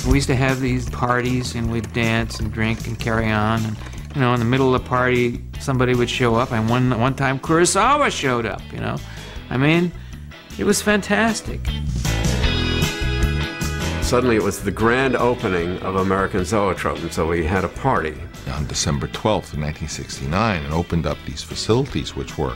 We used to have these parties, and we'd dance and drink and carry on. And, you know, in the middle of the party, somebody would show up, and one time Kurosawa showed up, you know. I mean, it was fantastic. Suddenly it was the grand opening of American Zoetrope, and so we had a party. On December 12th, 1969, and opened up these facilities which were,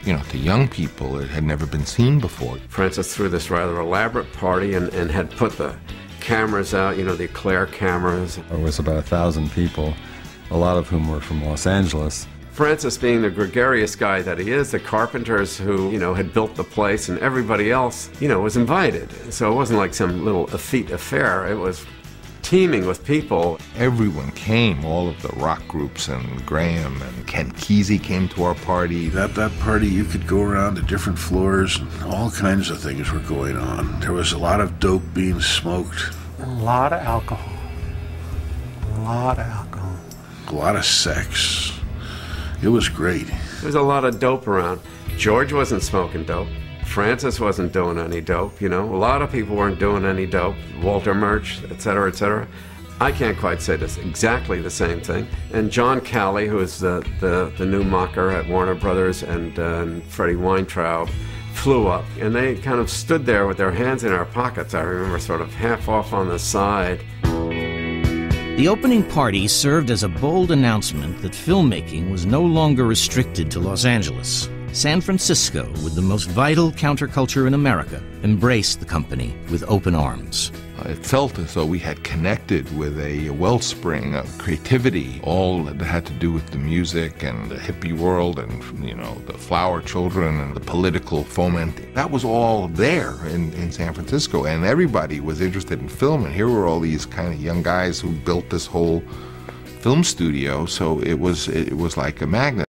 you know, to young people, it had never been seen before. Francis threw this rather elaborate party and had put the cameras out, you know, the Eclair cameras. There was about 1,000 people, a lot of whom were from Los Angeles. Francis, being the gregarious guy that he is, the carpenters who, you know, had built the place, and everybody else, you know, was invited. So it wasn't like some little effete affair. It was teeming with people. Everyone came, all of the rock groups, and Graham and Ken Kesey came to our party. At that party, you could go around to different floors, and all kinds of things were going on. There was a lot of dope being smoked. A lot of alcohol. A lot of alcohol. A lot of sex. It was great. There was a lot of dope around. George wasn't smoking dope. Francis wasn't doing any dope, you know. A lot of people weren't doing any dope. Walter Murch, et cetera, et cetera. I can't quite say this exactly the same thing. And John Calley, who is the new mocker at Warner Brothers, and Freddie Weintraub flew up. And they kind of stood there with their hands in our pockets. I remember sort of half off on the side. The opening party served as a bold announcement that filmmaking was no longer restricted to Los Angeles. San Francisco, with the most vital counterculture in America, embraced the company with open arms. It felt as though we had connected with a wellspring of creativity, all that had to do with the music and the hippie world and, you know, the flower children and the political foment. That was all there in San Francisco, and everybody was interested in film, and here were all these kind of young guys who built this whole film studio, so it was like a magnet.